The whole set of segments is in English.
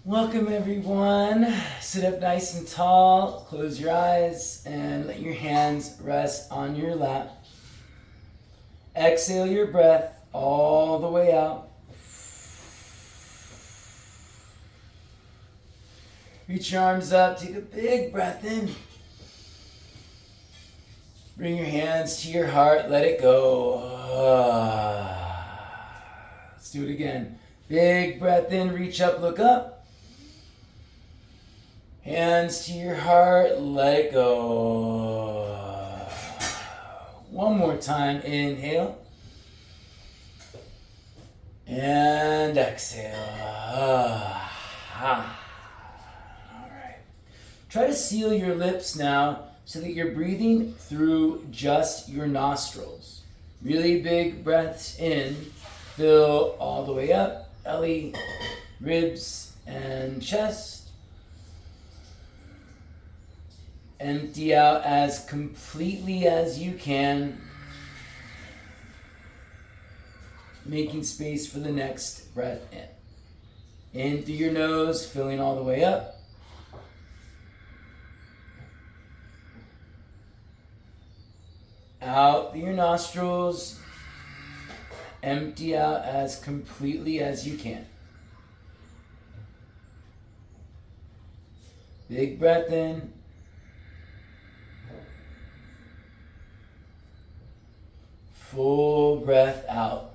Welcome everyone. Sit up nice and tall, close your eyes, and let your hands rest on your lap. Exhale your breath all the way out. Reach your arms up, take a big breath in. Bring your hands to your heart, let it go. Let's do it again. Big breath in, reach up, look up. Hands to your heart, let it go. One more time, inhale. And exhale. All right. Try to seal your lips now so that you're breathing through just your nostrils. Really big breaths in, fill all the way up, belly, ribs, and chest. Empty out as completely as you can, making space for the next breath in. In through your nose, filling all the way up. Out through your nostrils, empty out as completely as you can. Big breath in. Full breath out.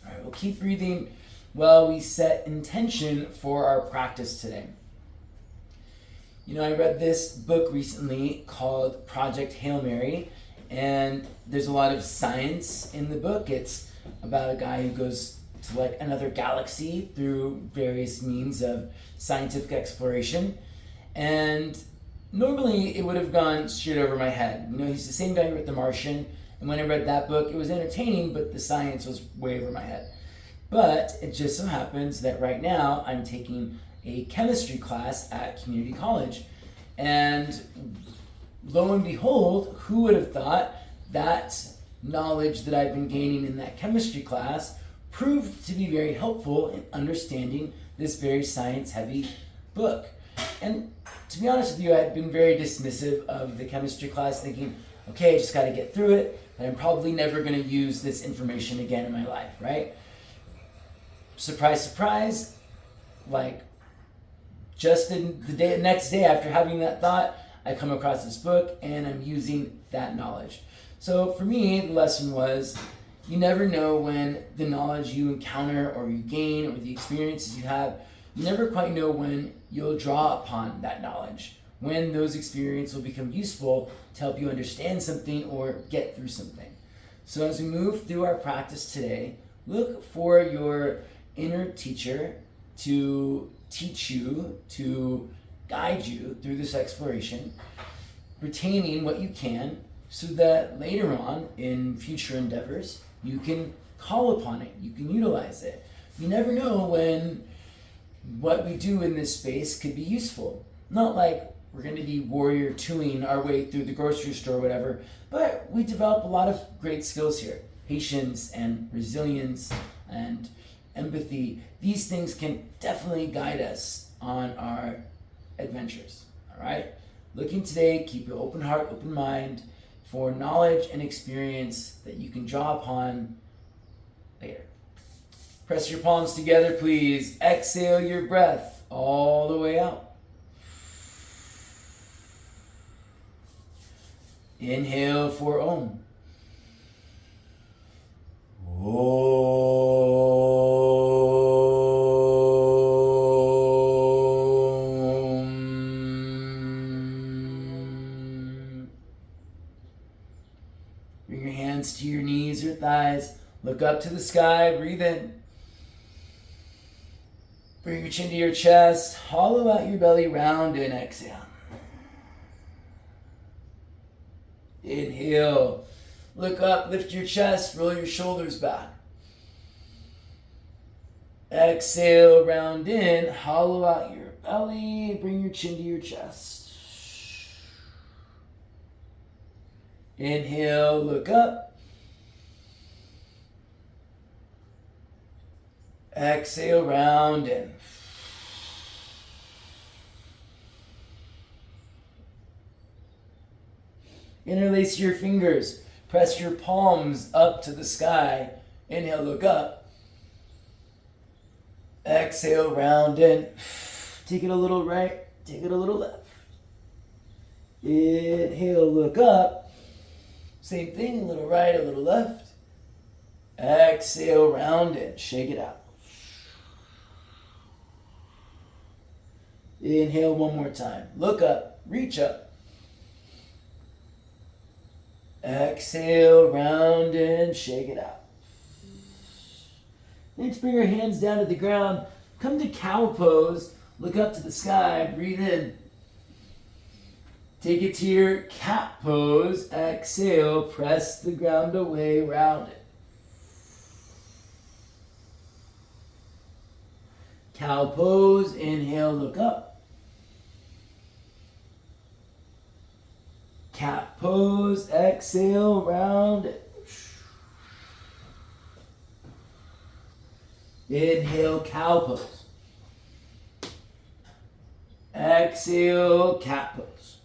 All right, we'll keep breathing while we set intention for our practice today. You know, I read this book recently called Project Hail Mary, and there's a lot of science in the book. It's about a guy who goes to like another galaxy through various means of scientific exploration, and normally it would have gone straight over my head. You know, he's the same guy who wrote The Martian, and when I read that book, it was entertaining, but the science was way over my head. But it just so happens that right now I'm taking a chemistry class at community college. And lo and behold, who would have thought that knowledge that I've been gaining in that chemistry class proved to be very helpful in understanding this very science-heavy book. And to be honest with you, I had been very dismissive of the chemistry class, thinking, okay, I just got to get through it, and I'm probably never going to use this information again in my life, right? Surprise, surprise, like just in the next day after having that thought, I come across this book and I'm using that knowledge. So for me, the lesson was, you never know when the knowledge you encounter or you gain or the experiences you have, you never quite know when you'll draw upon that knowledge, when those experiences will become useful to help you understand something or get through something. So as we move through our practice today, look for your inner teacher to teach you, to guide you through this exploration, retaining what you can so that later on in future endeavors, you can call upon it, you can utilize it. You never know when what we do in this space could be useful. Not like we're going to be warrior twoing our way through the grocery store or whatever, but we develop a lot of great skills here. Patience and resilience and empathy. These things can definitely guide us on our adventures. All right? Looking today, keep an open heart, open mind for knowledge and experience that you can draw upon later. Press your palms together, please. Exhale your breath all the way out. Inhale for Om. Om. Bring your hands to your knees or thighs. Look up to the sky. Breathe in. Bring your chin to your chest. Hollow out your belly, round and exhale. Inhale. Look up, lift your chest, roll your shoulders back. Exhale, round in, hollow out your belly, bring your chin to your chest. Inhale, look up. Exhale, round in. Interlace your fingers. Press your palms up to the sky. Inhale, look up. Exhale, round in. Take it a little right, take it a little left. Inhale, look up. Same thing, a little right, a little left. Exhale, round in. Shake it out. Inhale one more time. Look up, reach up. Exhale, round in, shake it out. Next, bring your hands down to the ground. Come to cow pose. Look up to the sky. Breathe in. Take it to your cat pose. Exhale. Press the ground away. Round it. Cow pose. Inhale. Look up. Cat pose. Exhale. Round it. Inhale, cow pose. Exhale, cat pose.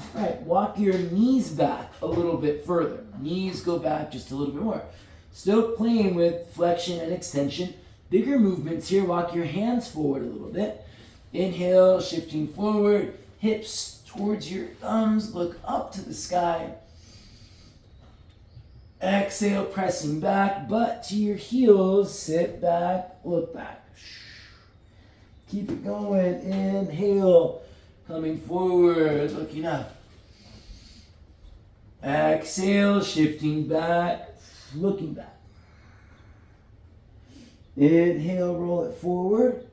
All right, walk your knees back a little bit further. Knees go back just a little bit more. Still playing with flexion and extension. Bigger movements here. Walk your hands forward a little bit. Inhale, shifting forward. Hips towards your thumbs. Look up to the sky. Exhale, pressing back, butt to your heels, sit back, look back. Keep it going, inhale, coming forward, looking up. Exhale, shifting back, looking back. Inhale, roll it forward.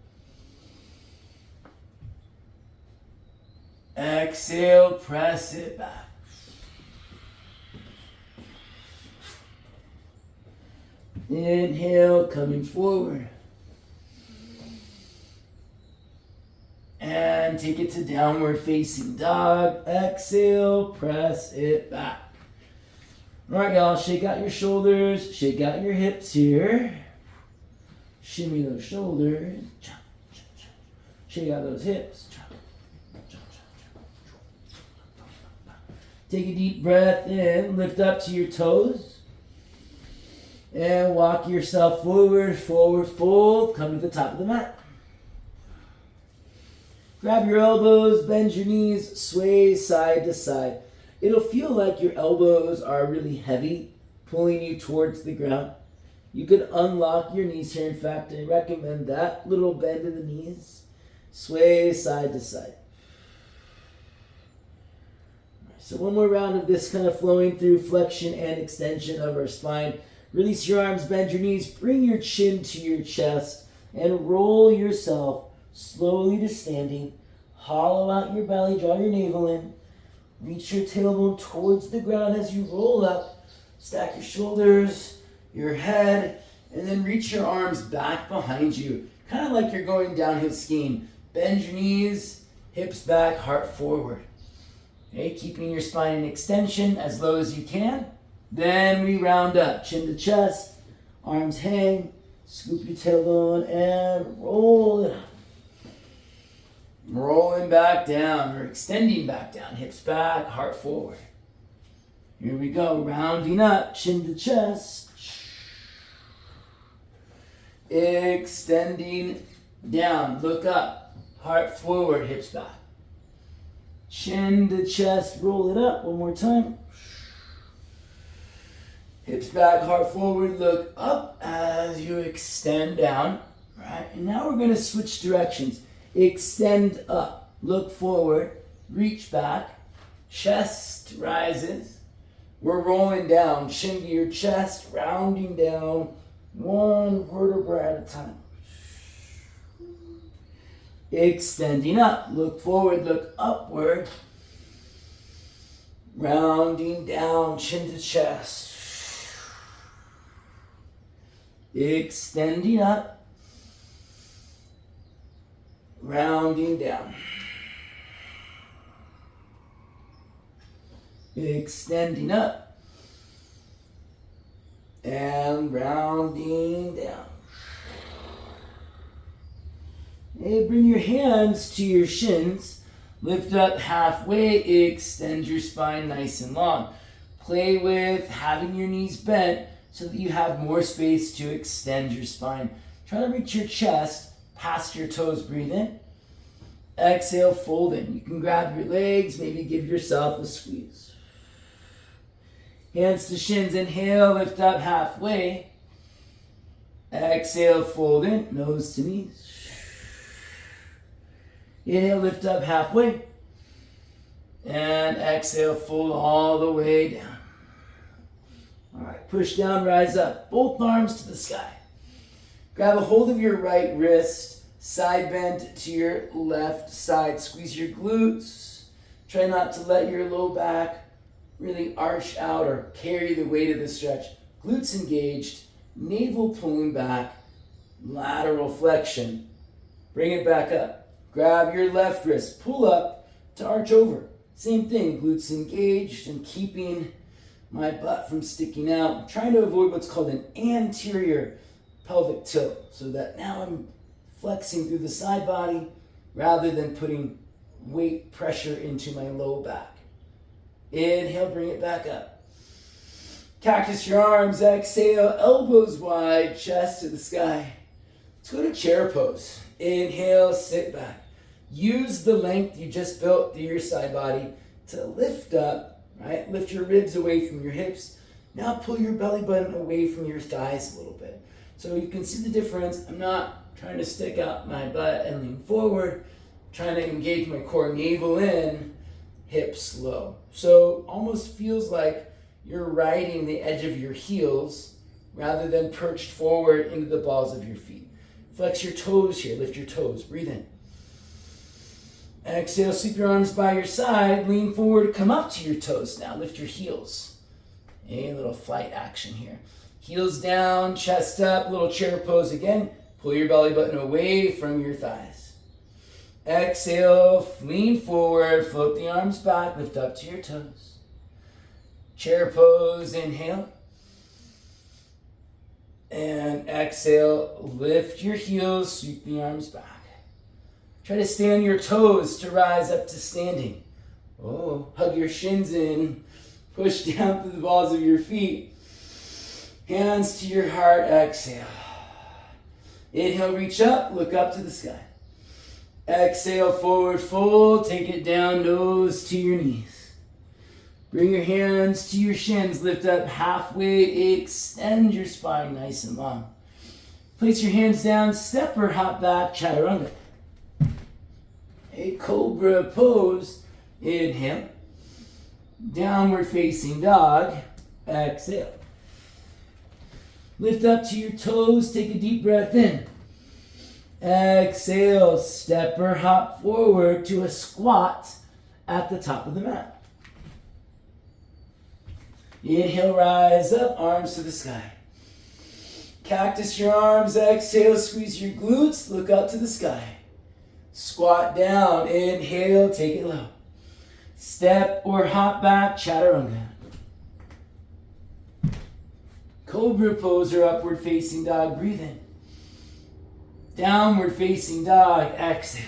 Exhale, press it back. Inhale, coming forward. And take it to downward facing dog. Exhale, press it back. All right, y'all, shake out your shoulders, shake out your hips here. Shimmy those shoulders. Shake out those hips. Take a deep breath in, lift up to your toes. And walk yourself forward, forward fold. Come to the top of the mat. Grab your elbows, bend your knees, sway side to side. It'll feel like your elbows are really heavy, pulling you towards the ground. You could unlock your knees here. In fact, I recommend that little bend in the knees. Sway side to side. So one more round of this kind of flowing through flexion and extension of our spine. Release your arms, bend your knees, bring your chin to your chest, and roll yourself slowly to standing. Hollow out your belly, draw your navel in. Reach your tailbone towards the ground as you roll up. Stack your shoulders, your head, and then reach your arms back behind you. Kind of like you're going downhill skiing. Bend your knees, hips back, heart forward. Okay, keeping your spine in extension as low as you can. Then we round up, chin to chest, arms hang, scoop your tailbone and roll it up. Rolling back down or extending back down, hips back, heart forward. Here we go, rounding up, chin to chest. Extending down, look up, heart forward, hips back. Chin to chest, roll it up, one more time. Hips back, heart forward, look up as you extend down. Right, and now we're going to switch directions. Extend up, look forward, reach back, chest rises. We're rolling down, chin to your chest, rounding down, one vertebra at a time. Extending up, look forward, look upward, rounding down, chin to chest. Extending up, rounding down. Extending up, down, rounding down. And bring your hands to your shins. Lift up halfway, extend your spine nice and long. Play with having your knees bent so that you have more space to extend your spine. Try to reach your chest past your toes. Breathe in. Exhale, fold in. You can grab your legs, maybe give yourself a squeeze. Hands to shins. Inhale, lift up halfway. Exhale, fold in, nose to knees. Inhale, lift up halfway. And exhale, fold all the way down. All right, push down, rise up. Both arms to the sky. Grab a hold of your right wrist, side bend to your left side. Squeeze your glutes. Try not to let your low back really arch out or carry the weight of the stretch. Glutes engaged, navel pulling back, lateral flexion. Bring it back up. Grab your left wrist, pull up to arch over. Same thing, glutes engaged and keeping my butt from sticking out. I'm trying to avoid what's called an anterior pelvic tilt, so that now I'm flexing through the side body rather than putting weight pressure into my low back. Inhale, bring it back up. Cactus your arms, exhale, elbows wide, chest to the sky. Let's go to chair pose. Inhale, sit back. Use the length you just built through your side body to lift up, right? Lift your ribs away from your hips. Now pull your belly button away from your thighs a little bit. So you can see the difference. I'm not trying to stick out my butt and lean forward. I'm trying to engage my core, navel in, hips low. So almost feels like you're riding the edge of your heels rather than perched forward into the balls of your feet. Flex your toes here, lift your toes, breathe in. Exhale, sweep your arms by your side, lean forward, come up to your toes now, lift your heels. A little flight action here. Heels down, chest up, little chair pose again. Pull your belly button away from your thighs. Exhale, lean forward, float the arms back, lift up to your toes. Chair pose, inhale. And exhale, lift your heels, sweep the arms back. Try to stay on your toes to rise up to standing. Oh, hug your shins in. Push down through the balls of your feet. Hands to your heart, exhale. Inhale, reach up, look up to the sky. Exhale, forward fold, take it down, nose to your knees. Bring your hands to your shins, lift up halfway, extend your spine nice and long. Place your hands down, step or hop back, chaturanga. A cobra pose, inhale. Downward facing dog, exhale. Lift up to your toes, take a deep breath in. Exhale, step or hop forward to a squat at the top of the mat. Inhale, rise up, arms to the sky. Cactus your arms, exhale, squeeze your glutes, look up to the sky. Squat down, inhale, take it low. Step or hop back, chaturanga. Cobra pose or upward facing dog, breathe in. Downward facing dog, exhale.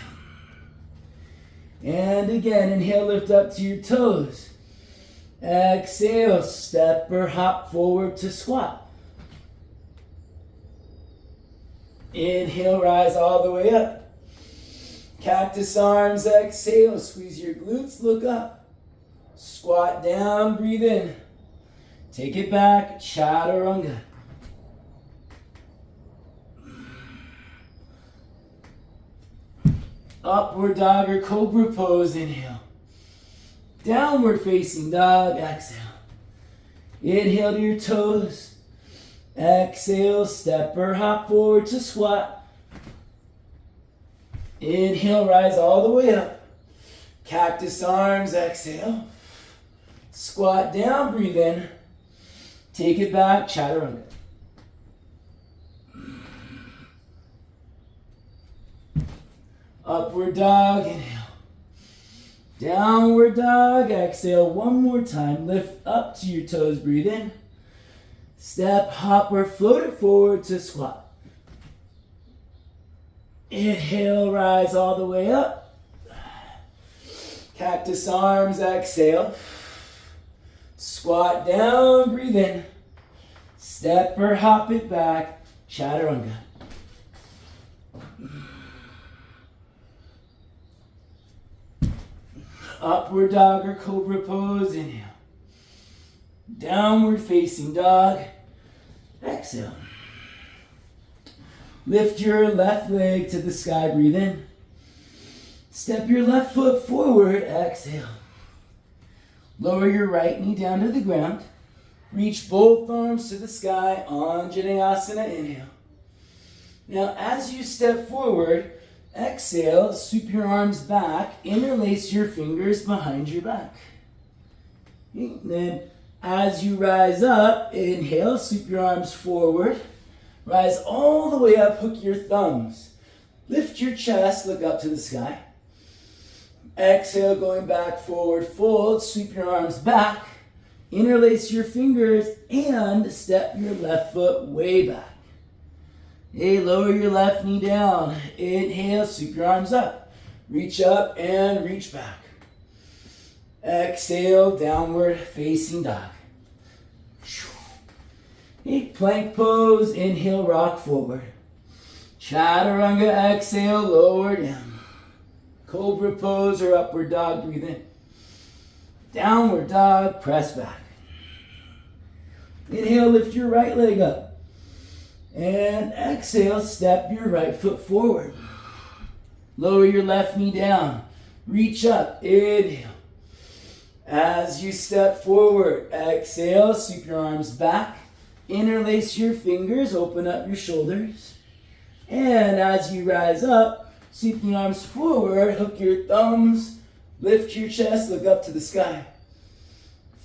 And again, inhale, lift up to your toes. Exhale, step or hop forward to squat. Inhale, rise all the way up. Cactus arms, exhale, squeeze your glutes, look up. Squat down, breathe in. Take it back, chaturanga. Upward dog or cobra pose, inhale. Downward facing dog, exhale. Inhale to your toes. Exhale, step or hop forward to squat. Inhale, rise all the way up. Cactus arms, exhale. Squat down, breathe in. Take it back, chaturanga. Upward dog, inhale. Downward dog, exhale. One more time. Lift up to your toes, breathe in. Step, hop, or float it forward to squat. Inhale, rise all the way up. Cactus arms, exhale. Squat down, breathe in. Step or hop it back, chaturanga. Upward dog or cobra pose, inhale. Downward facing dog, exhale. Lift your left leg to the sky, breathe in. Step your left foot forward, exhale. Lower your right knee down to the ground. Reach both arms to the sky, Anjaneyasana, inhale. Now as you step forward, exhale, sweep your arms back, interlace your fingers behind your back. And then as you rise up, inhale, sweep your arms forward. Rise all the way up, hook your thumbs. Lift your chest, look up to the sky. Exhale, going back, forward fold, sweep your arms back. Interlace your fingers and step your left foot way back. Hey, lower your left knee down. Inhale, sweep your arms up. Reach up and reach back. Exhale, downward facing dog. Hey, plank pose, inhale, rock forward. Chaturanga, exhale, lower down. Cobra pose or upward dog, breathe in. Downward dog, press back. Inhale, lift your right leg up. And exhale, step your right foot forward. Lower your left knee down. Reach up, inhale. As you step forward, exhale, sweep your arms back. Interlace your fingers, open up your shoulders. And as you rise up, sweep the arms forward, hook your thumbs, lift your chest, look up to the sky.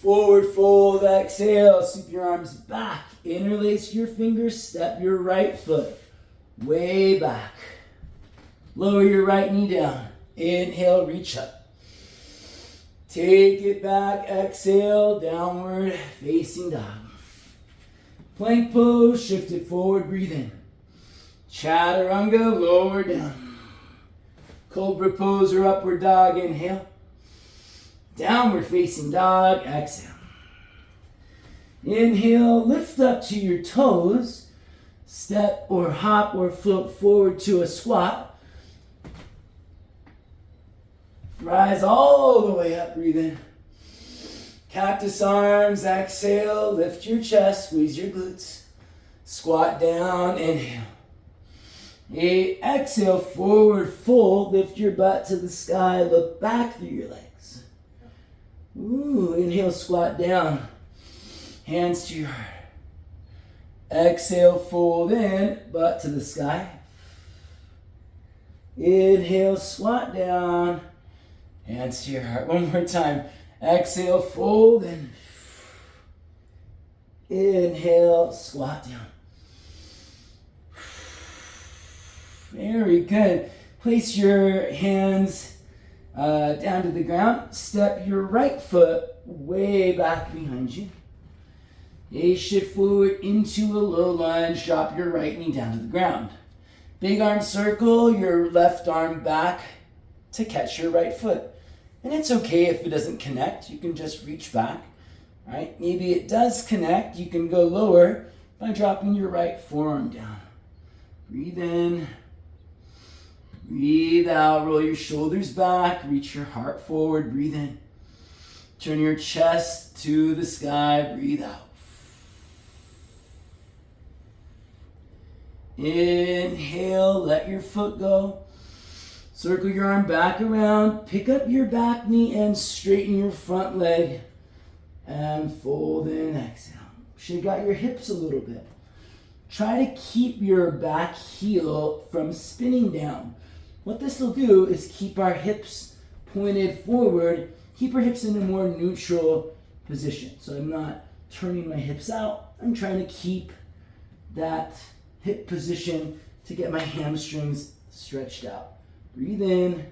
Forward fold, exhale, sweep your arms back. Interlace your fingers, step your right foot way back. Lower your right knee down. Inhale, reach up. Take it back, exhale, downward facing dog. Plank pose, shift it forward, breathe in. Chaturanga, lower down. Cobra pose or upward dog, inhale. Downward facing dog, exhale. Inhale, lift up to your toes. Step or hop or float forward to a squat. Rise all the way up, breathe in. Cactus arms, exhale, lift your chest, squeeze your glutes. Squat down, inhale. Exhale, forward fold, lift your butt to the sky, look back through your legs. Ooh, inhale, squat down. Hands to your heart. Exhale, fold in, butt to the sky. Inhale, squat down. Hands to your heart. One more time. Exhale, fold in. Inhale, squat down. Very good. Place your hands down to the ground. Step your right foot way back behind you. Shift forward into a low lunge. Drop your right knee down to the ground. Big arm circle, your left arm back to catch your right foot. And it's okay if it doesn't connect. You can just reach back. Right? Maybe it does connect. You can go lower by dropping your right forearm down. Breathe in. Breathe out. Roll your shoulders back. Reach your heart forward. Breathe in. Turn your chest to the sky. Breathe out. Inhale. Let your foot go. Circle your arm back around. Pick up your back knee and straighten your front leg. And fold in, exhale. Should have got your hips a little bit. Try to keep your back heel from spinning down. What this will do is keep our hips pointed forward, keep our hips in a more neutral position. So I'm not turning my hips out. I'm trying to keep that hip position to get my hamstrings stretched out. Breathe in,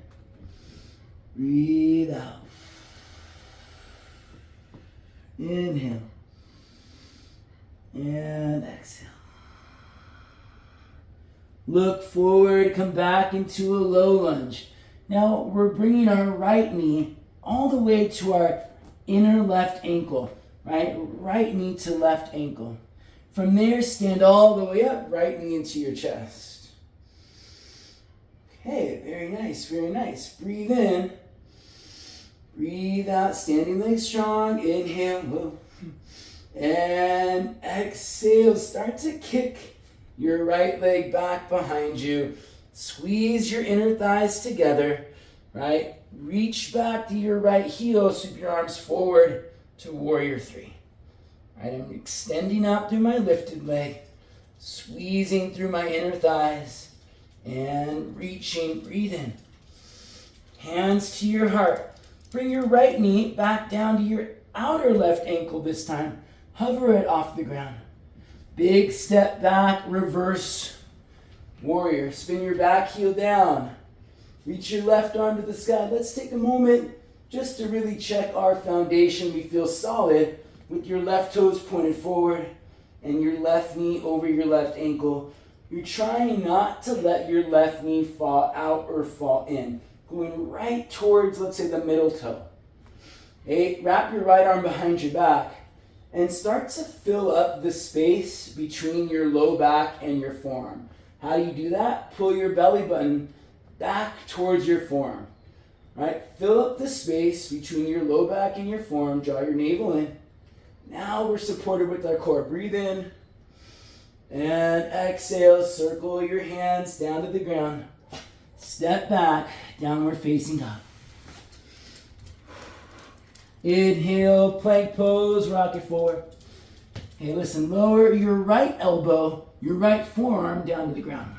breathe out. Inhale. And exhale. Look forward, come back into a low lunge. Now we're bringing our right knee all the way to our inner left ankle, right? Right knee to left ankle. From there, stand all the way up, right knee into your chest. Okay, very nice, very nice. Breathe in. Breathe out, standing leg strong. Inhale, whoa. And exhale, start to kick your right leg back behind you. Squeeze your inner thighs together, right? Reach back to your right heel, sweep your arms forward to warrior three. Right, I'm extending out through my lifted leg, squeezing through my inner thighs, and reaching, breathe in. Hands to your heart. Bring your right knee back down to your outer left ankle this time. Hover it off the ground. Big step back, reverse warrior. Spin your back heel down. Reach your left arm to the sky. Let's take a moment just to really check our foundation. We feel solid with your left toes pointed forward and your left knee over your left ankle. You're trying not to let your left knee fall out or fall in. Going right towards, let's say, the middle toe. Okay, wrap your right arm behind your back and start to fill up the space between your low back and your forearm. How do you do that? Pull your belly button back towards your forearm. Right? Fill up the space between your low back and your forearm. Draw your navel in. Now we're supported with our core. Breathe in and exhale. Circle your hands down to the ground. Step back, downward facing dog. Inhale, plank pose, rock it forward. Hey, listen, lower your right elbow, your right forearm down to the ground.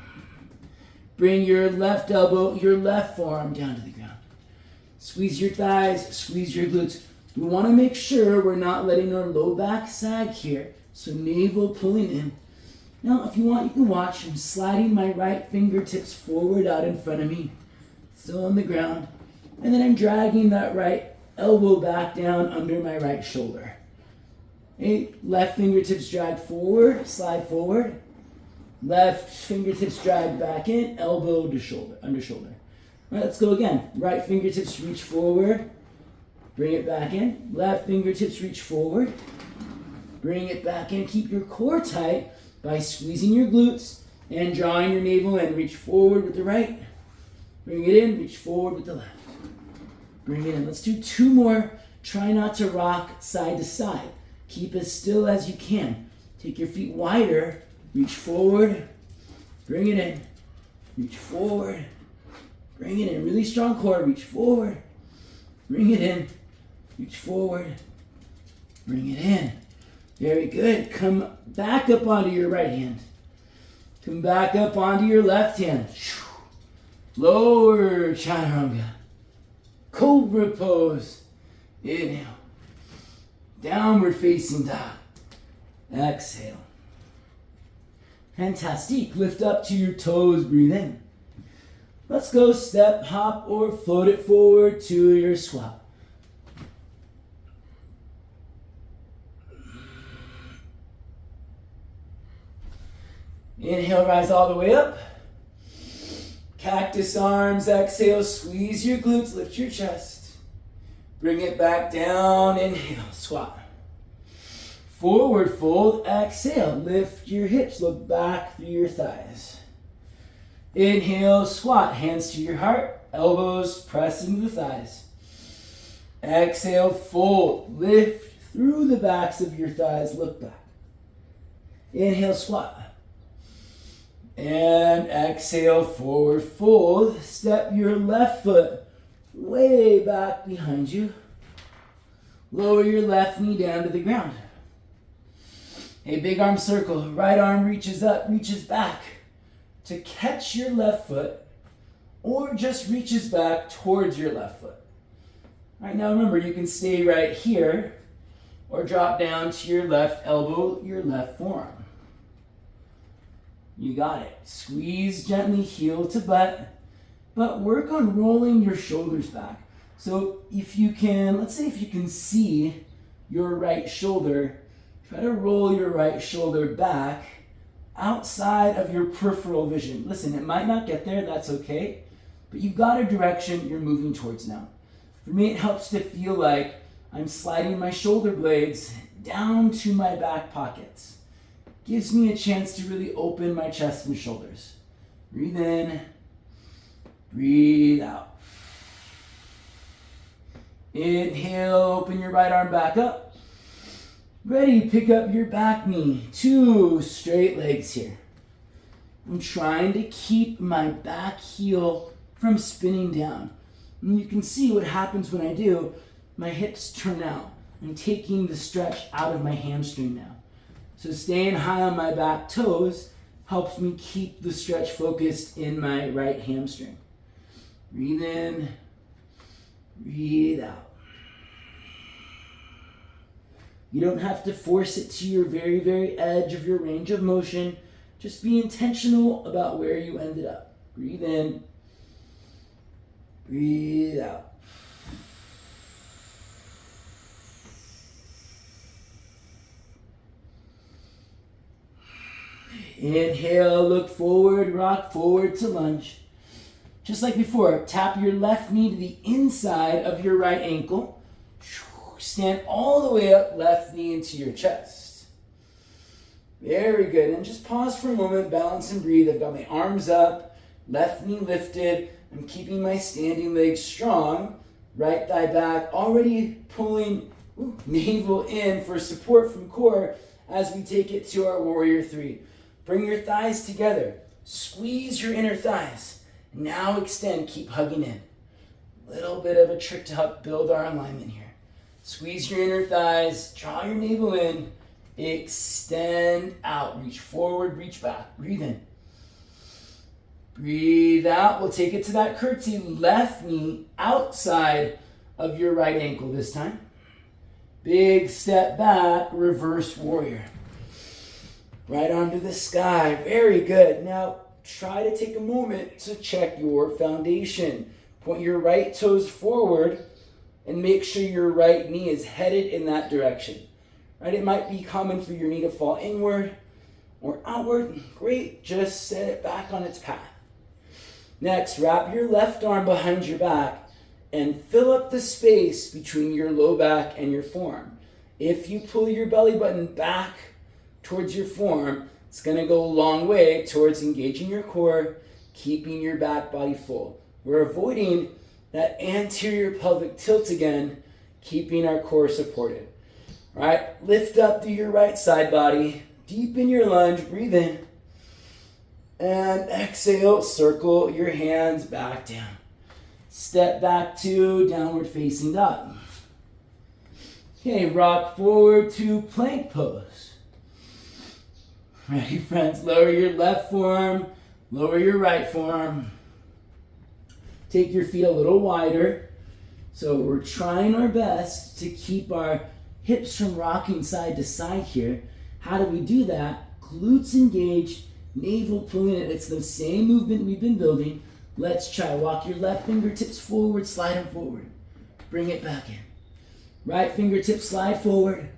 Bring your left elbow, your left forearm down to the ground. Squeeze your thighs, squeeze your glutes. We want to make sure we're not letting our low back sag here. So navel pulling in. Now, if you want, you can watch. I'm sliding my right fingertips forward out in front of me. Still on the ground. And then I'm dragging that right elbow back down under my right shoulder. Okay, left fingertips drag forward, slide forward. Left fingertips drag back in, elbow to shoulder, under shoulder. All right, let's go again. Right fingertips reach forward, bring it back in. Left fingertips reach forward, bring it back in. Keep your core tight by squeezing your glutes and drawing your navel in. Reach forward with the right, bring it in, reach forward with the left. Bring it in. Let's do two more. Try not to rock side to side. Keep as still as you can. Take your feet wider. Reach forward. Bring it in. Reach forward. Bring it in. Really strong core. Reach forward. Bring it in. Reach forward. Bring it in. Very good. Come back up onto your right hand. Come back up onto your left hand. Lower chaturanga. Cobra pose. Inhale. Downward facing dog. Exhale. Fantastic. Lift up to your toes. Breathe in. Let's go step, hop, or float it forward to your swap. Inhale, rise all the way up. Cactus arms, exhale, squeeze your glutes, lift your chest. Bring it back down, inhale, swap. Forward fold, exhale, lift your hips, look back through your thighs. Inhale, squat, hands to your heart, elbows press into the thighs. Exhale, fold, lift through the backs of your thighs, look back. Inhale, squat. And exhale, forward fold. Step your left foot way back behind you. Lower your left knee down to the ground. A big arm circle. Right arm reaches up, reaches back to catch your left foot, or just reaches back towards your left foot. All right, now remember, you can stay right here or drop down to your left elbow, your left forearm. You got it. Squeeze gently, heel to butt, but work on rolling your shoulders back. So if you can, let's say if you can see your right shoulder, Try to roll your right shoulder back outside of your peripheral vision. Listen, it might not get there, that's okay, but you've got a direction you're moving towards now. For me, it helps to feel like I'm sliding my shoulder blades down to my back pockets. Gives me a chance to really open my chest and shoulders. Breathe in, breathe out. Inhale, open your right arm back up. Ready, pick up your back knee. 2 straight legs here. I'm trying to keep my back heel from spinning down. And you can see what happens when I do. My hips turn out. I'm taking the stretch out of my hamstring now. So staying high on my back toes helps me keep the stretch focused in my right hamstring. Breathe in, breathe out. You don't have to force it to your very, very edge of your range of motion. Just be intentional about where you ended up. Breathe in, breathe out. Inhale, look forward, rock forward to lunge. Just like before, tap your left knee to the inside of your right ankle. Stand all the way up, left knee into your chest. Very good. And just pause for a moment, balance and breathe. I've got my arms up, left knee lifted. I'm keeping my standing legs strong. Right thigh back, already pulling navel in for support from core as we take it to our warrior 3. Bring your thighs together. Squeeze your inner thighs. Now extend, keep hugging in. Little bit of a trick to help build our alignment here. Squeeze your inner thighs, draw your navel in, extend out, reach forward, reach back, breathe in. Breathe out, we'll take it to that curtsy, left knee outside of your right ankle this time. Big step back, reverse warrior. Right arm to the sky, very good. Now try to take a moment to check your foundation. Point your right toes forward and make sure your right knee is headed in that direction. Right? It might be common for your knee to fall inward or outward. Great, just set it back on its path. Next, wrap your left arm behind your back and fill up the space between your low back and your forearm. If you pull your belly button back towards your forearm, it's going to go a long way towards engaging your core, keeping your back body full. We're avoiding that anterior pelvic tilt again, keeping our core supported. All right, lift up through your right side body, deepen your lunge, breathe in, and exhale, circle your hands back down. Step back to downward facing dog. Okay, rock forward to plank pose. Ready, friends? Lower your left forearm, lower your right forearm. Take your feet a little wider. So we're trying our best to keep our hips from rocking side to side here. How do we do that? Glutes engaged, navel pulling it. It's the same movement we've been building. Let's try. Walk your left fingertips forward, slide them forward. Bring it back in. Right fingertips slide forward.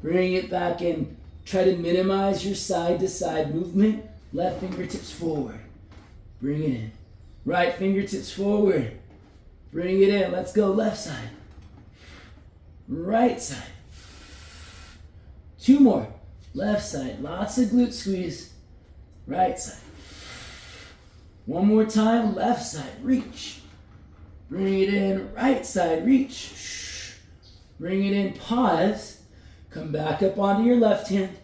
Bring it back in. Try to minimize your side to side movement. Left fingertips forward. Bring it in. Right fingertips forward. Bring it in. Let's go left side. Right side. 2 more. Left side. Lots of glute squeeze. Right side. 1 more time. Left side. Reach. Bring it in. Right side. Reach. Bring it in. Pause. Come back up onto your left hand.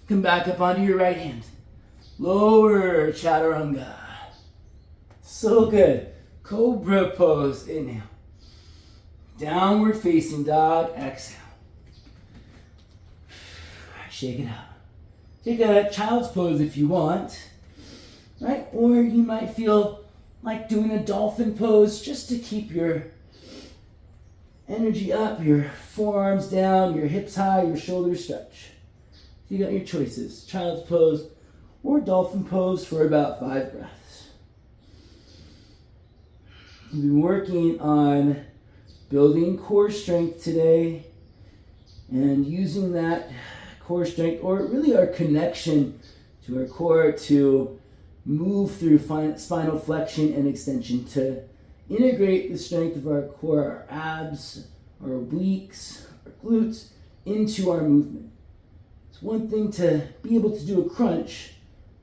Come back up onto your right hand. Lower chaturanga. So good. Cobra pose. Inhale. Downward facing dog. Exhale. Shake it out. Take a child's pose if you want. Right? Or you might feel like doing a dolphin pose just to keep your energy up, your forearms down, your hips high, your shoulders stretch. So you got your choices. Child's pose or dolphin pose for about 5 breaths. We've been working on building core strength today and using that core strength, or really our connection to our core to move through spinal flexion and extension, to integrate the strength of our core, our abs, our obliques, our glutes into our movement. It's one thing to be able to do a crunch,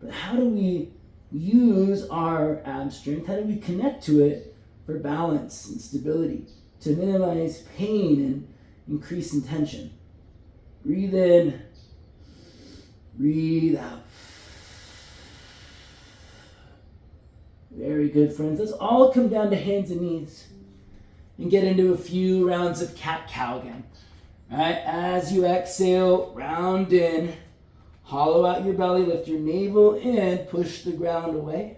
but how do we use our ab strength? How do we connect to it for balance and stability, to minimize pain and increase in tension? Breathe in, breathe out. Very good, friends. Let's all come down to hands and knees and get into a few rounds of cat-cow again. All right, as you exhale, round in, hollow out your belly, lift your navel in, push the ground away.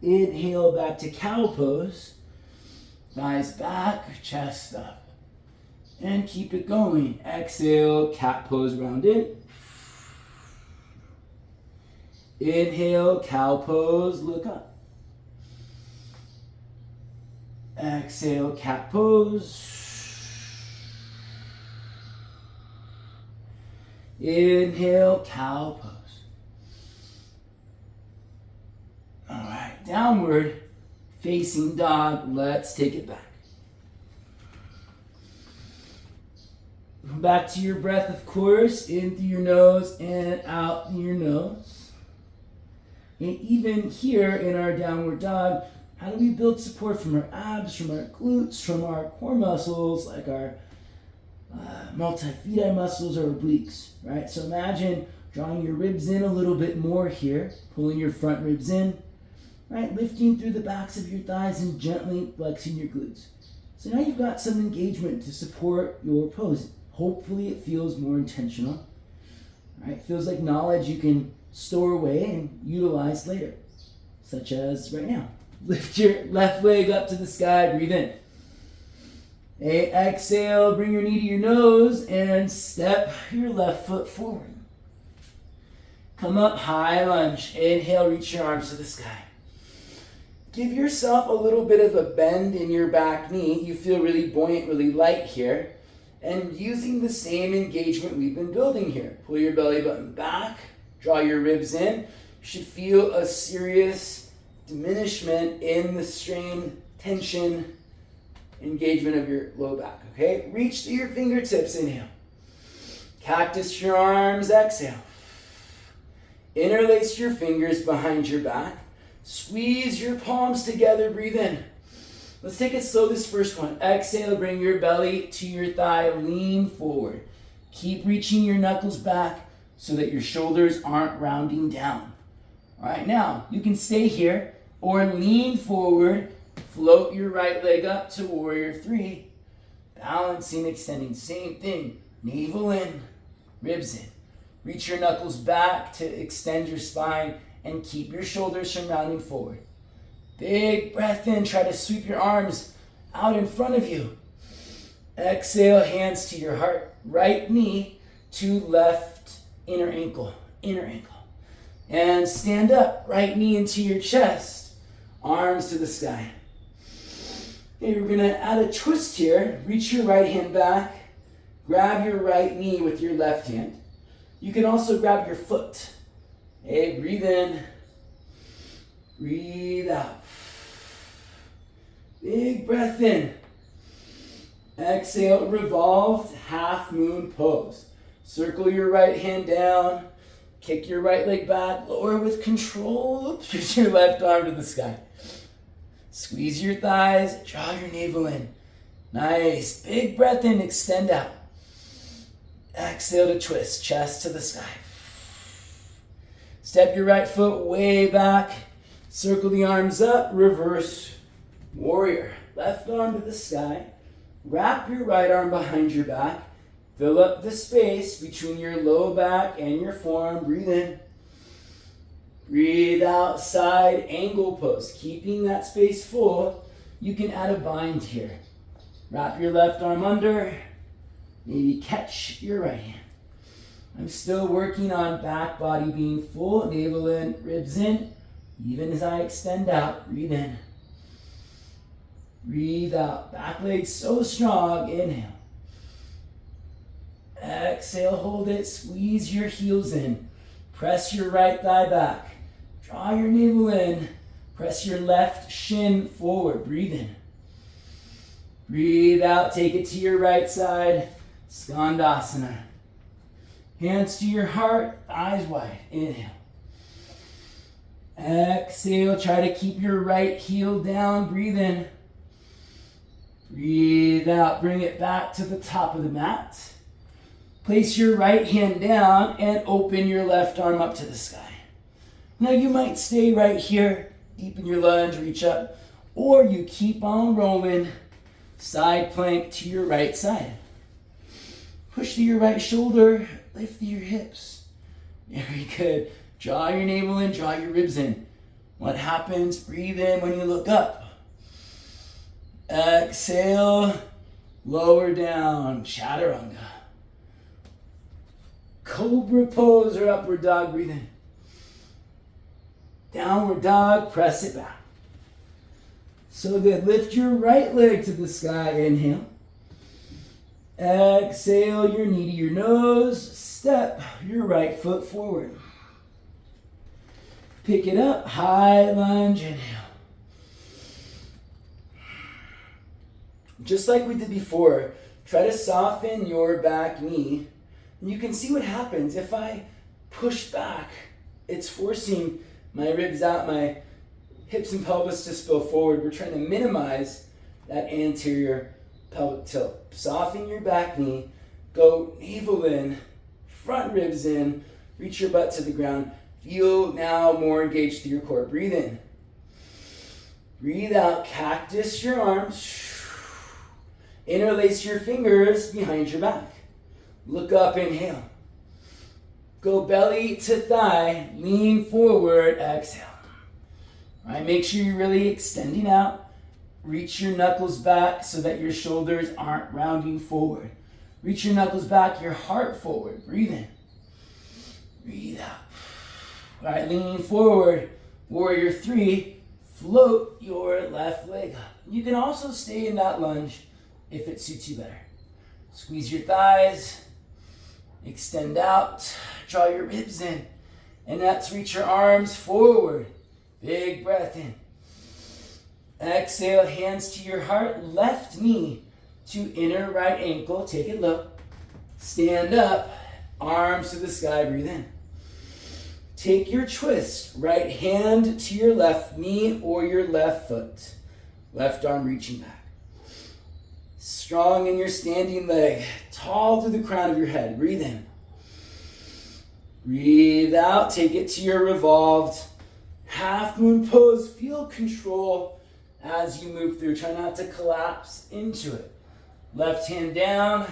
Inhale back to cow pose. Thighs back, chest up. And keep it going. Exhale, cat pose, round in. Inhale, cow pose, look up. Exhale, cat pose. Inhale, cow pose. All right, downward facing dog. Let's take it back. Come back to your breath, of course, in through your nose and out through your nose. And even here in our downward dog, how do we build support from our abs, from our glutes, from our core muscles, like our multifidi muscles or obliques, right? So imagine drawing your ribs in a little bit more here, pulling your front ribs in, right? Lifting through the backs of your thighs and gently flexing your glutes. So now you've got some engagement to support your pose. Hopefully it feels more intentional, right? It feels like knowledge you can store away and utilize later, such as right now. Lift your left leg up to the sky, breathe in. Exhale, bring your knee to your nose and step your left foot forward. Come up, high lunge. Inhale, reach your arms to the sky. Give yourself a little bit of a bend in your back knee. You feel really buoyant, really light here. And using the same engagement we've been building here. Pull your belly button back, draw your ribs in. You should feel a serious diminishment in the strain, tension, engagement of your low back, okay? Reach through your fingertips, inhale. Cactus your arms, exhale. Interlace your fingers behind your back. Squeeze your palms together, breathe in. Let's take it slow, this first one. Exhale, bring your belly to your thigh, lean forward. Keep reaching your knuckles back so that your shoulders aren't rounding down. All right, now you can stay here or lean forward. Float your right leg up to warrior three. Balancing, extending, same thing. Navel in, ribs in. Reach your knuckles back to extend your spine and keep your shoulders from rounding forward. Big breath in, try to sweep your arms out in front of you. Exhale, hands to your heart. Right knee to left inner ankle, And stand up, right knee into your chest, arms to the sky. Okay, we're gonna add a twist here. Reach your right hand back, grab your right knee with your left hand. You can also grab your foot. Okay, breathe in, breathe out. Big breath in. Exhale, revolved half moon pose. Circle your right hand down, kick your right leg back, lower with control, push your left arm to the sky. Squeeze your thighs, draw your navel in. Nice, big breath in, extend out. Exhale to twist, chest to the sky. Step your right foot way back, circle the arms up, reverse warrior. Left arm to the sky, wrap your right arm behind your back, fill up the space between your low back and your forearm, breathe in. Breathe out, side angle pose. Keeping that space full, you can add a bind here. Wrap your left arm under, maybe catch your right hand. I'm still working on back body being full, navel in, ribs in. Even as I extend out, breathe in. Breathe out, back leg so strong, inhale. Exhale, hold it. Squeeze your heels in. Press your right thigh back. Draw your navel in. Press your left shin forward. Breathe in. Breathe out. Take it to your right side. Skandasana. Hands to your heart. Eyes wide. Inhale. Exhale. Try to keep your right heel down. Breathe in. Breathe out. Bring it back to the top of the mat. Place your right hand down and open your left arm up to the sky. Now you might stay right here, deepen your lunge, reach up, or you keep on rolling, side plank to your right side. Push to your right shoulder, lift your hips. Very good. Draw your navel in, draw your ribs in. What happens? Breathe in when you look up. Exhale, lower down, chaturanga. Cobra pose or upward dog, breathe in. Downward dog, press it back. So good. Lift your right leg to the sky, inhale. Exhale, your knee to your nose. Step your right foot forward. Pick it up, high lunge, inhale. Just like we did before, try to soften your back knee. And you can see what happens. If I push back, it's forcing my ribs out, my hips and pelvis to spill forward. We're trying to minimize that anterior pelvic tilt. Soften your back knee. Go navel in, front ribs in. Reach your butt to the ground. Feel now more engaged through your core. Breathe in. Breathe out. Cactus your arms. Interlace your fingers behind your back. Look up, inhale. Go belly to thigh, lean forward, exhale. All right, make sure you're really extending out. Reach your knuckles back so that your shoulders aren't rounding forward. Reach your knuckles back, your heart forward. Breathe in. Breathe out. All right, lean forward. Warrior 3, float your left leg up. You can also stay in that lunge if it suits you better. Squeeze your thighs. Extend out, draw your ribs in, and that's reach your arms forward. Big breath in. Exhale, hands to your heart, left knee to inner right ankle. Take it low. Stand up, arms to the sky, breathe in. Take your twist, right hand to your left knee or your left foot. Left arm reaching back. Strong in your standing leg, tall through the crown of your head. Breathe in. Breathe out. Take it to your revolved half moon pose. Feel control as you move through. Try not to collapse into it. Left hand down,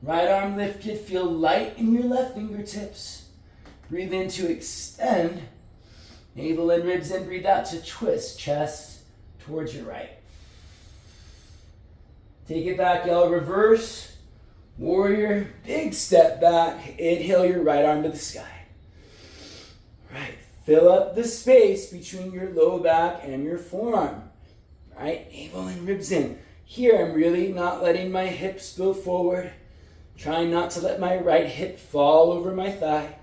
right arm lifted. Feel light in your left fingertips. Breathe in to extend. Navel and ribs in. Breathe out to twist. Chest towards your right. Take it back, y'all. Reverse, warrior, big step back. Inhale your right arm to the sky. Right, fill up the space between your low back and your forearm. Right, navel and ribs in. Here, I'm really not letting my hips go forward. Trying not to let my right hip fall over my thigh.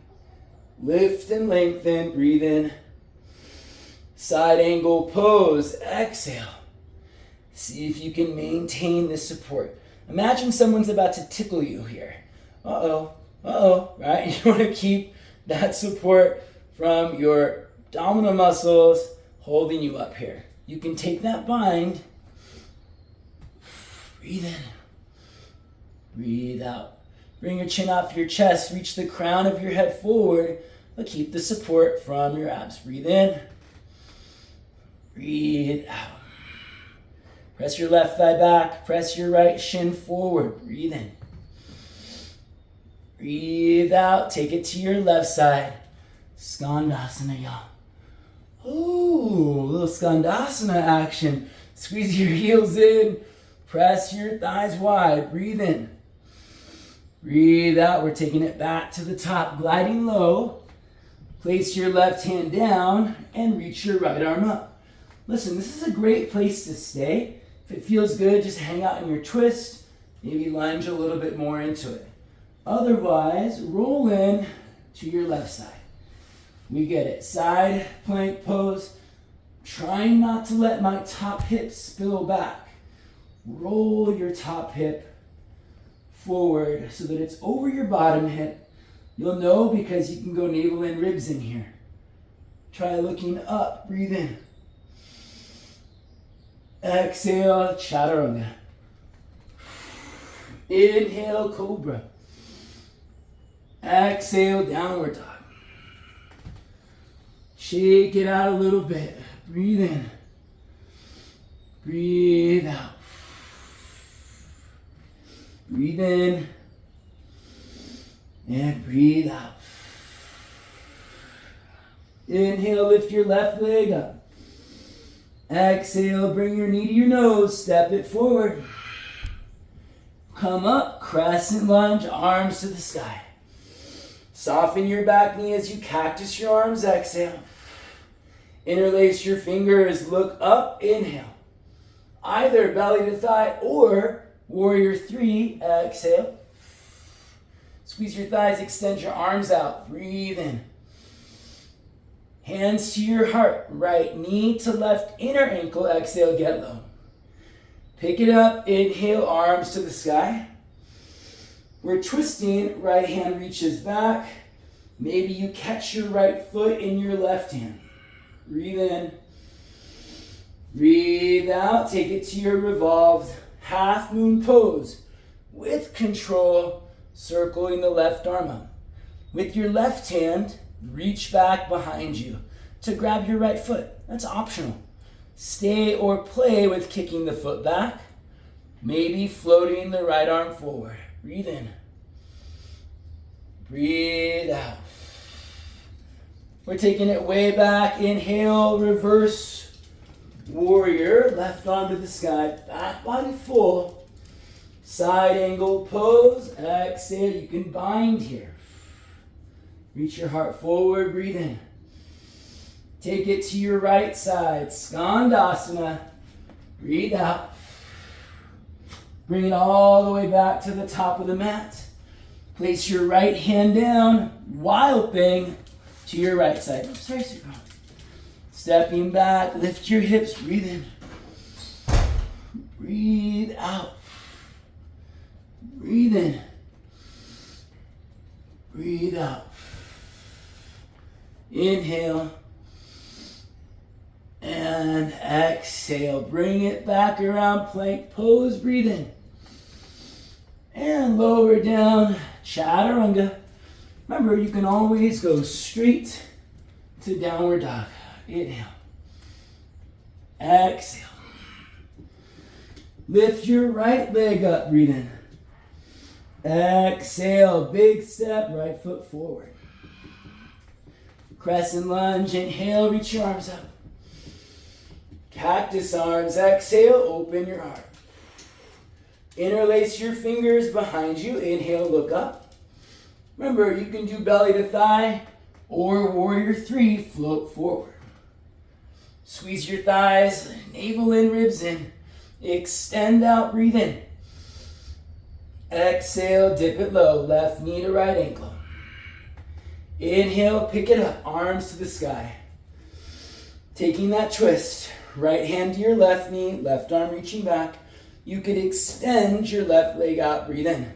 Lift and lengthen, breathe in. Side angle pose, exhale. See if you can maintain this support. Imagine someone's about to tickle you here. Right? You want to keep that support from your abdominal muscles holding you up here. You can take that bind. Breathe in. Breathe out. Bring your chin off your chest. Reach the crown of your head forward, but keep the support from your abs. Breathe in. Breathe out. Press your left thigh back. Press your right shin forward. Breathe in. Breathe out. Take it to your left side. Skandasana, y'all. Ooh, a little Skandasana action. Squeeze your heels in. Press your thighs wide. Breathe in. Breathe out. We're taking it back to the top. Gliding low. Place your left hand down and reach your right arm up. Listen, this is a great place to stay. If it feels good, just hang out in your twist. Maybe lunge a little bit more into it. Otherwise, roll in to your left side. We get it. Side plank pose. Trying not to let my top hip spill back. Roll your top hip forward so that it's over your bottom hip. You'll know because you can go navel and ribs in here. Try looking up. Breathe in. Exhale, chaturanga. Inhale, cobra. Exhale, downward dog. Shake it out a little bit. Breathe in. Breathe out. Breathe in. And breathe out. Inhale, lift your left leg up. Exhale, bring your knee to your nose. Step it forward. Come up, crescent lunge, arms to the sky. Soften your back knee as you cactus your arms. Exhale. Interlace your fingers. Look up. Inhale. Either belly to thigh or warrior three. Exhale. Squeeze your thighs. Extend your arms out. Breathe in. Hands to your heart. Right knee to left inner ankle. Exhale. Get low. Pick it up. Inhale. Arms to the sky. We're twisting. Right hand reaches back. Maybe you catch your right foot in your left hand. Breathe in. Breathe out. Take it to your revolved half moon pose. With control, circling the left arm up. With your left hand, reach back behind you to grab your right foot. That's optional. Stay or play with kicking the foot back. Maybe floating the right arm forward. Breathe in. Breathe out. We're taking it way back. Inhale, reverse warrior. Left arm to the sky. Back body full. Side angle pose. Exhale. You can bind here. Reach your heart forward. Breathe in. Take it to your right side. Skandasana. Breathe out. Bring it all the way back to the top of the mat. Place your right hand down. Wild thing to your right side. Oh, sorry, sweetheart. Stepping back. Lift your hips. Breathe in. Breathe out. Breathe in. Breathe out. Inhale. And exhale. Bring it back around plank pose. Breathe in. And lower down. Chaturanga. Remember, you can always go straight to downward dog. Inhale. Exhale. Lift your right leg up. Breathe in. Exhale. Big step. Right foot forward. Crescent lunge. Inhale. Reach your arms up. Cactus arms. Exhale. Open your heart. Interlace your fingers behind you. Inhale. Look up. Remember, you can do belly to thigh or warrior three. Float forward. Squeeze your thighs. Navel in, ribs in. Extend out. Breathe in. Exhale. Dip it low. Left knee to right ankle. Inhale. Pick it up. Arms to the sky. Taking that twist. Right hand to your left knee. Left arm reaching back. You could extend your left leg out. Breathe in.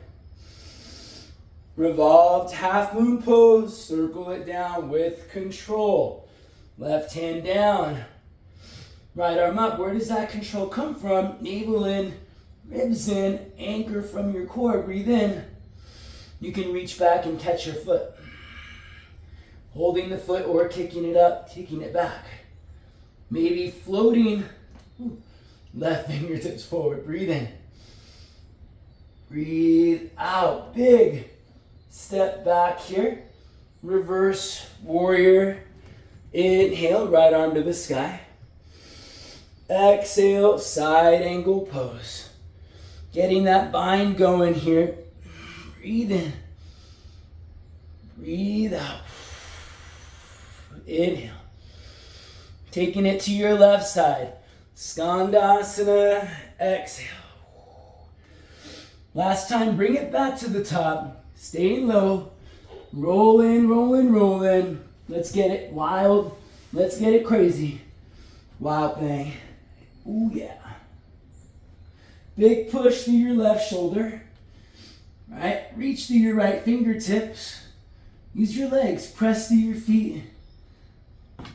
Revolved half moon pose. Circle it down with control. Left hand down. Right arm up. Where does that control come from? Navel in, ribs in, anchor from your core. Breathe in. You can reach back and catch your foot. Holding the foot or kicking it up, taking it back. Maybe floating. Left fingertips forward. Breathe in. Breathe out. Big step back here. Reverse warrior. Inhale. Right arm to the sky. Exhale. Side angle pose. Getting that bind going here. Breathe in. Breathe out. Inhale. Taking it to your left side. Skandasana. Exhale. Last time, bring it back to the top. Staying low. Rolling, rolling, rolling. Let's get it wild. Let's get it crazy. Wild thing. Ooh, yeah. Big push through your left shoulder. Right? Reach through your right fingertips. Use your legs. Press through your feet.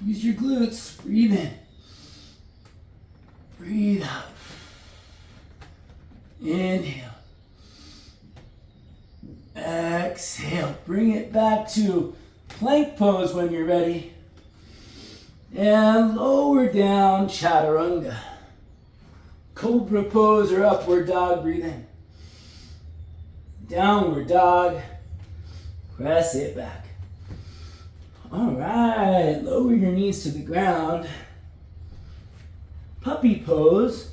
Use your glutes. Breathe in. Breathe out. Inhale. Exhale. Bring it back to plank pose when you're ready. And lower down, chaturanga. Cobra pose or upward dog. Breathe in. Downward dog. Press it back. All right. Lower your knees to the ground. Puppy pose.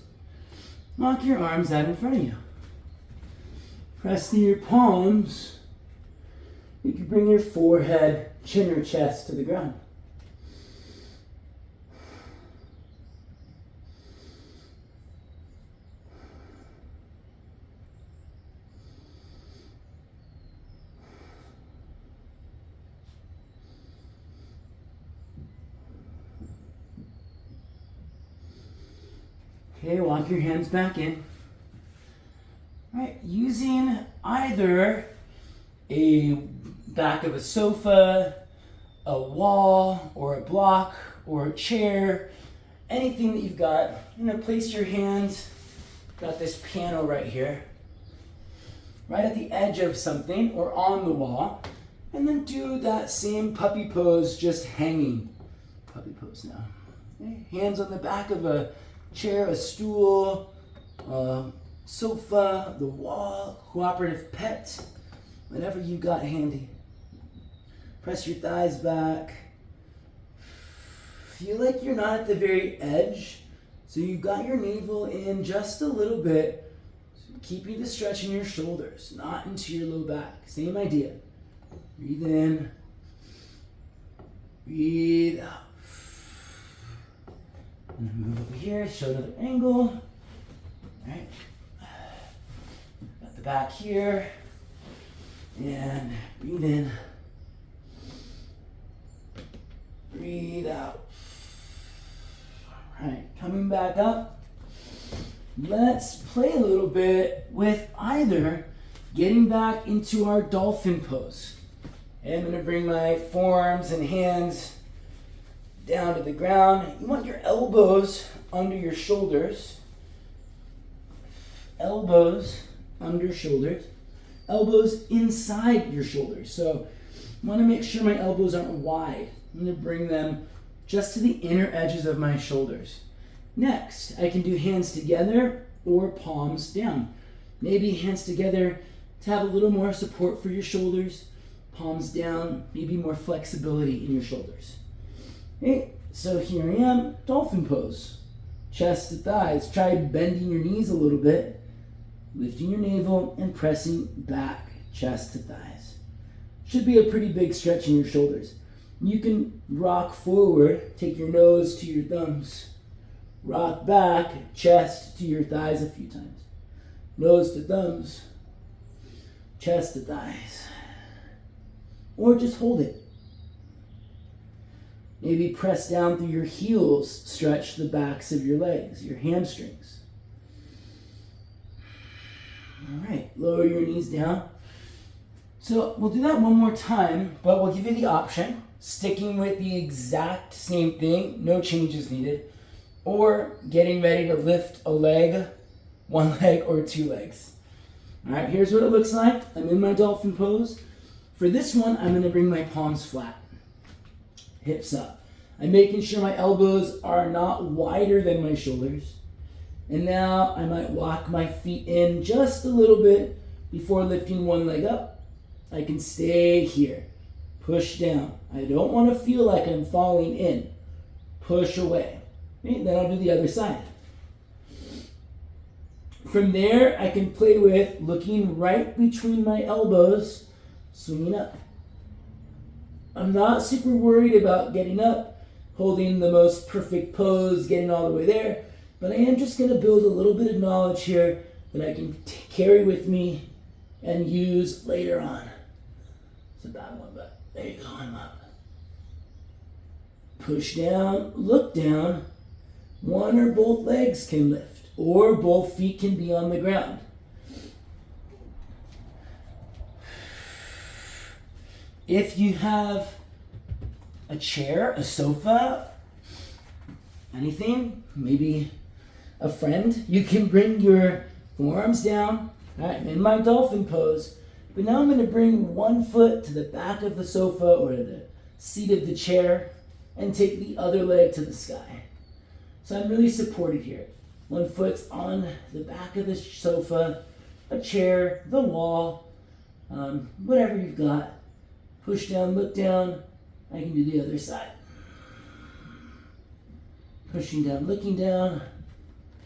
Walk your arms out in front of you. Press through your palms. You can bring your forehead, chin, or chest to the ground. Okay, walk your hands back in. All right, using either a back of a sofa, a wall, or a block, or a chair, anything that you've got, you're gonna place your hands, got this piano right here, right at the edge of something or on the wall, and then do that same puppy pose, just hanging. Puppy pose now. Okay, hands on the back of a chair, a stool, sofa, the wall, cooperative pet, whatever you got handy. Press your thighs back. Feel like you're not at the very edge, so you've got your navel in just a little bit, keeping the stretch in your shoulders, not into your low back. Same idea. Breathe in, breathe out. And move over here, show another angle. All right. Got the back here. And breathe in. Breathe out. All right, coming back up. Let's play a little bit with either getting back into our dolphin pose. And I'm gonna bring my forearms and hands down to the ground. You want your elbows under your shoulders. Elbows under shoulders. Elbows inside your shoulders. So I want to make sure my elbows aren't wide. I'm going to bring them just to the inner edges of my shoulders. Next, I can do hands together or palms down. Maybe hands together to have a little more support for your shoulders. Palms down, maybe more flexibility in your shoulders. Okay, so here I am, dolphin pose. Chest to thighs. Try bending your knees a little bit, lifting your navel and pressing back, chest to thighs. Should be a pretty big stretch in your shoulders. You can rock forward, take your nose to your thumbs. Rock back, chest to your thighs a few times. Nose to thumbs, chest to thighs. Or just hold it. Maybe press down through your heels, stretch the backs of your legs, your hamstrings. All right, lower your knees down. So we'll do that one more time, but we'll give you the option, sticking with the exact same thing, no changes needed, or getting ready to lift a leg, one leg or two legs. All right, here's what it looks like. I'm in my dolphin pose. For this one, I'm gonna bring my palms flat. Hips up. I'm making sure my elbows are not wider than my shoulders. And now I might walk my feet in just a little bit before lifting one leg up. I can stay here. Push down. I don't want to feel like I'm falling in. Push away. Okay, then I'll do the other side. From there, I can play with looking right between my elbows, swinging up. I'm not super worried about getting up, holding the most perfect pose, getting all the way there, but I am just going to build a little bit of knowledge here that I can carry with me and use later on. It's a bad one, but there you go, I'm up. Push down, look down. One or both legs can lift, or both feet can be on the ground. If you have a chair, a sofa, anything, maybe a friend, you can bring your forearms down. All right, I'm in my dolphin pose, but now I'm going to bring one foot to the back of the sofa or the seat of the chair and take the other leg to the sky. So I'm really supported here. One foot's on the back of the sofa, a chair, the wall, whatever you've got. Push down, look down. I can do the other side. Pushing down, looking down.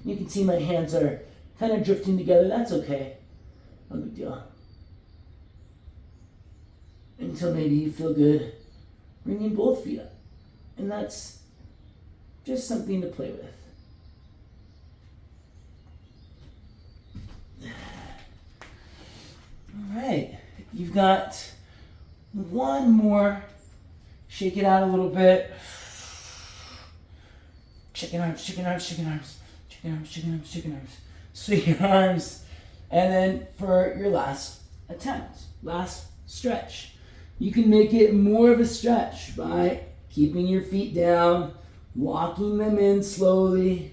You can see my hands are kind of drifting together. That's okay. No big deal. Until maybe you feel good bringing both feet up. And that's just something to play with. All right. You've got one more. Shake it out a little bit. Chicken arms, chicken arms, chicken arms, chicken arms, chicken arms, chicken arms. Swing your arms. And then for your last attempt, last stretch, you can make it more of a stretch by keeping your feet down, walking them in slowly,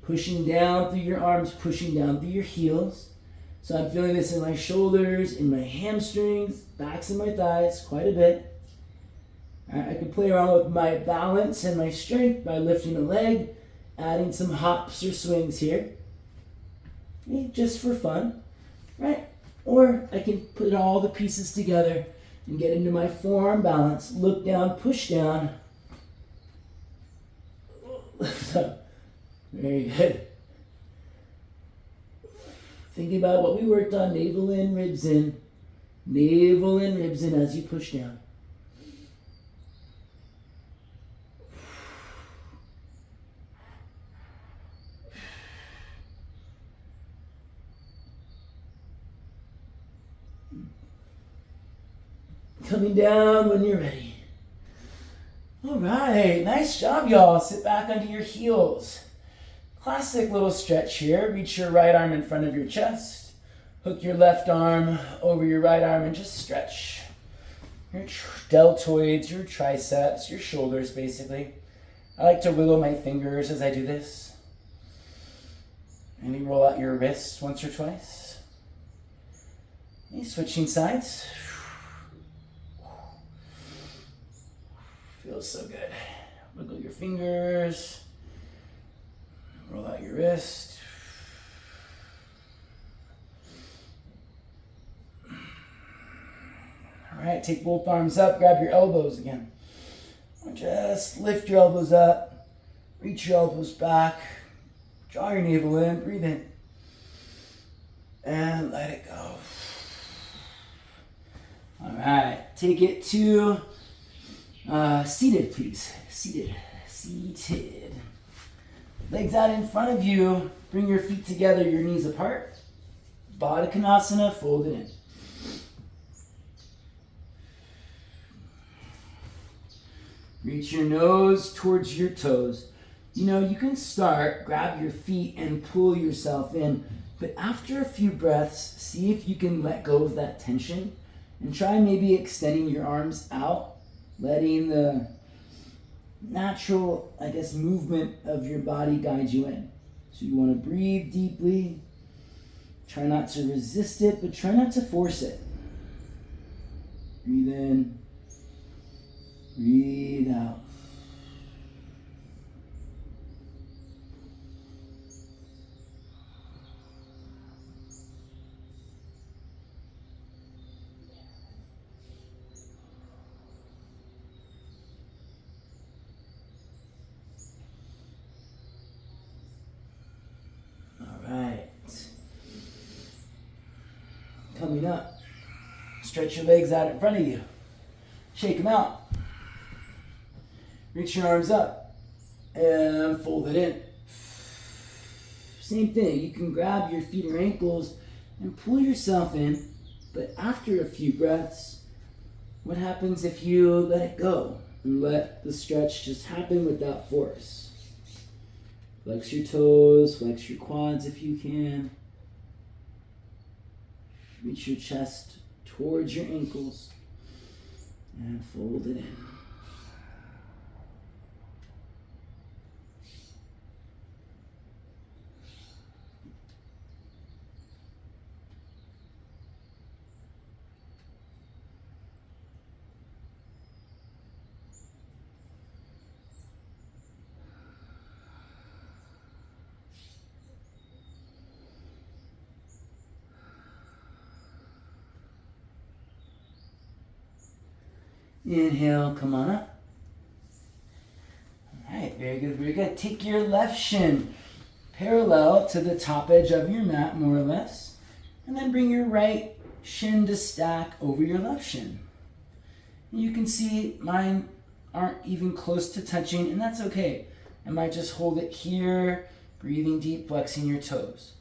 pushing down through your arms, pushing down through your heels. So I'm feeling this in my shoulders, in my hamstrings, backs of my thighs, quite a bit. I can play around with my balance and my strength by lifting a leg, adding some hops or swings here, just for fun, right? Or I can put all the pieces together and get into my forearm balance, look down, push down, lift up. Very good. Thinking about what we worked on, navel in, ribs in. Navel in, ribs in as you push down. Coming down when you're ready. All right, nice job, y'all. Sit back onto your heels. Classic little stretch here. Reach your right arm in front of your chest. Hook your left arm over your right arm and just stretch your deltoids, your triceps, your shoulders, basically. I like to wiggle my fingers as I do this. And you roll out your wrists once or twice. Okay, switching sides. Feels so good. Wiggle your fingers. Roll out your wrist. All right, take both arms up. Grab your elbows again. Just lift your elbows up. Reach your elbows back. Draw your navel in. Breathe in. And let it go. All right, take it to seated, please. Seated. Seated. Legs out in front of you. Bring your feet together, your knees apart. Baddha Konasana, fold it in. Reach your nose towards your toes. You know, you can start, grab your feet and pull yourself in. But after a few breaths, see if you can let go of that tension. And try maybe extending your arms out. Letting the natural, movement of your body guide you in. So you want to breathe deeply. Try not to resist it, but try not to force it. Breathe in. Breathe out. Coming up, stretch your legs out in front of you. Shake them out. Reach your arms up and fold it in. Same thing, you can grab your feet or ankles and pull yourself in, but after a few breaths, What happens if you let it go and let the stretch just happen without force? Flex your toes, flex your quads if you can. Reach your chest towards your ankles and fold it in. Inhale, come on up. All right, very good, very good. Take your left shin parallel to the top edge of your mat, more or less, and then bring your right shin to stack over your left shin. And you can see mine aren't even close to touching, and that's okay. I might just hold it here, breathing deep, flexing your toes.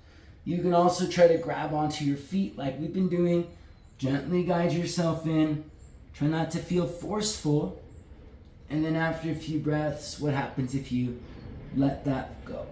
You can also try to grab onto your feet like we've been doing. Gently guide yourself in. Try not to feel forceful. And then after a few breaths, what happens if you let that go?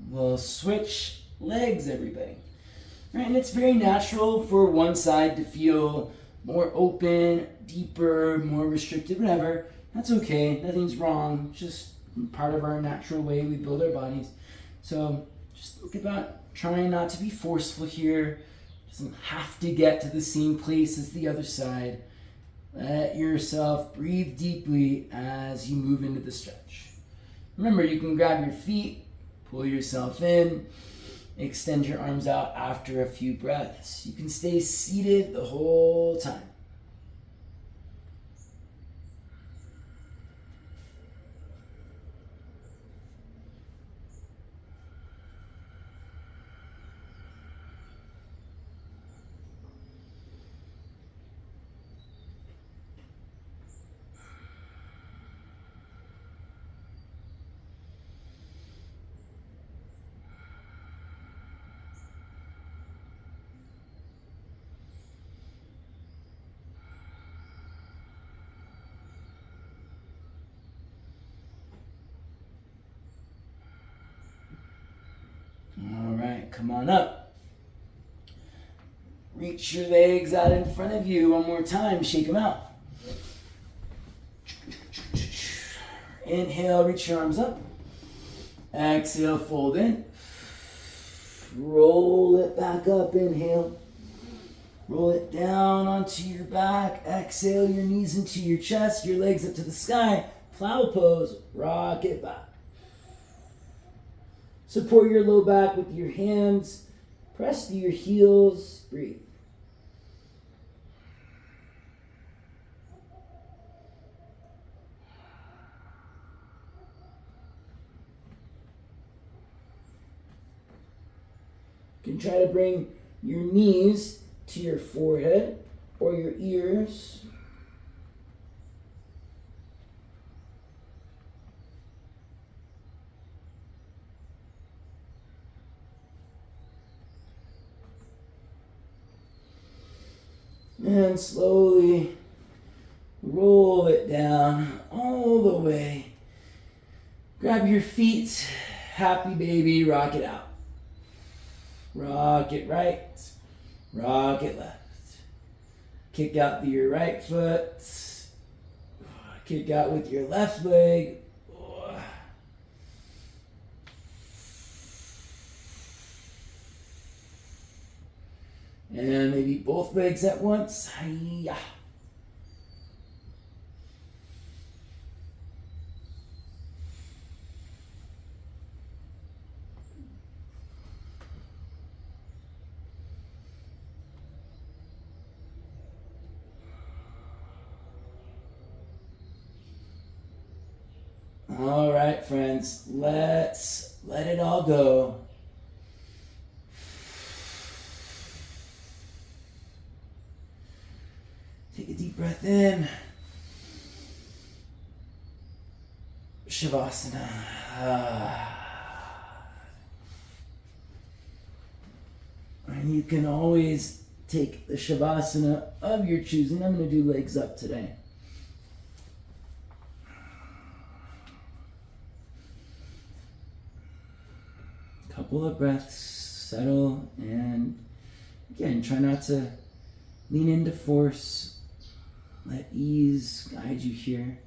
We'll switch legs, everybody. Right, and it's very natural for one side to feel more open, deeper, more restricted, whatever. That's okay. Nothing's wrong. Just part of our natural way we build our bodies. So just think about trying not to be forceful here. Doesn't have to get to the same place as the other side. Let yourself breathe deeply as you move into the stretch. Remember, you can grab your feet, pull yourself in, extend your arms out after a few breaths. You can stay seated the whole time. All right, come on up. Reach your legs out in front of you one more time. Shake them out. Inhale, reach your arms up. Exhale, fold in. Roll it back up, inhale. Roll it down onto your back. Exhale, your knees into your chest, your legs up to the sky. Plow pose, rock it back. Support your low back with your hands. Press to your heels. Breathe. You can try to bring your knees to your forehead or your ears. And slowly roll it down all the way. Grab your feet. Happy baby, rock it out. Rock it right, rock it left. Kick out your right foot. Kick out with your left leg. And maybe both legs at once. Hi-ya. right, friends, let's let it all go. Take a deep breath in. Shavasana. And you can always take the Shavasana of your choosing. I'm going to do legs up today. Couple of breaths, settle, and again, try not to lean into force. Let ease guide you here.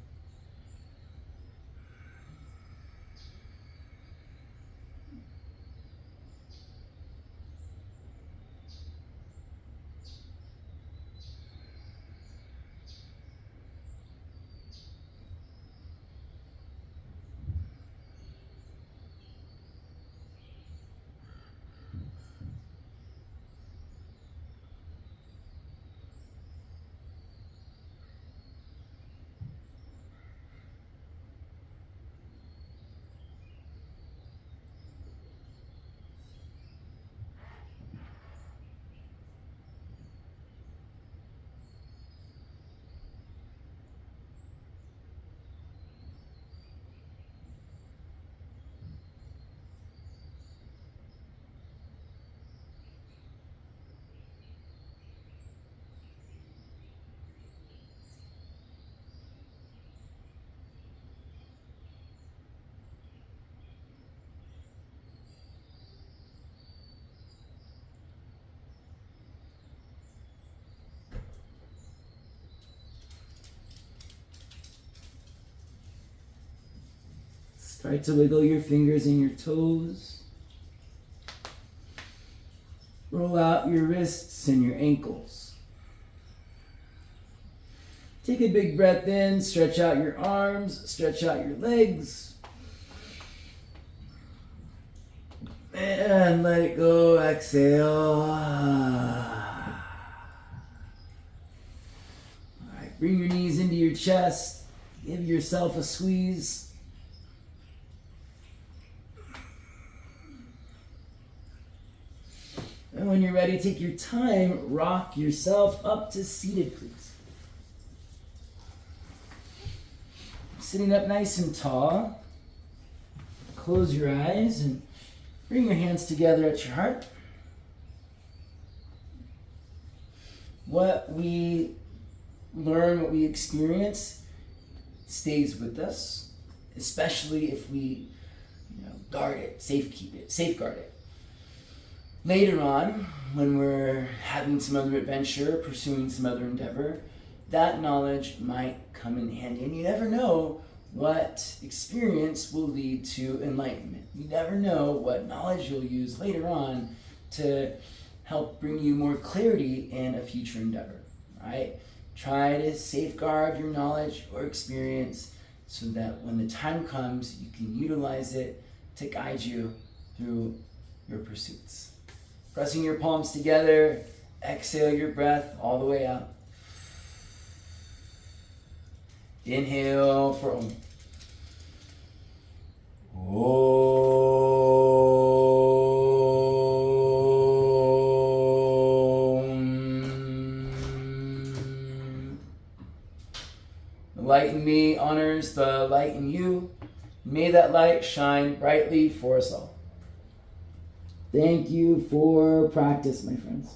Try to wiggle your fingers and your toes. Roll out your wrists and your ankles. Take a big breath in, stretch out your arms, stretch out your legs. And let it go, exhale. All right, bring your knees into your chest. Give yourself a squeeze. And when you're ready, take your time, rock yourself up to seated, please. Sitting up nice and tall. Close your eyes and bring your hands together at your heart. What we learn, what we experience, stays with us, especially if we guard it, safeguard it. Later on, when we're having some other adventure, pursuing some other endeavor, that knowledge might come in handy. And you never know what experience will lead to enlightenment. You never know what knowledge you'll use later on to help bring you more clarity in a future endeavor. Right? Try to safeguard your knowledge or experience so that when the time comes, you can utilize it to guide you through your pursuits. Pressing your palms together, exhale your breath all the way out. Inhale for Om. Om. The light in me honors the light in you. May that light shine brightly for us all. Thank you for practice, my friends.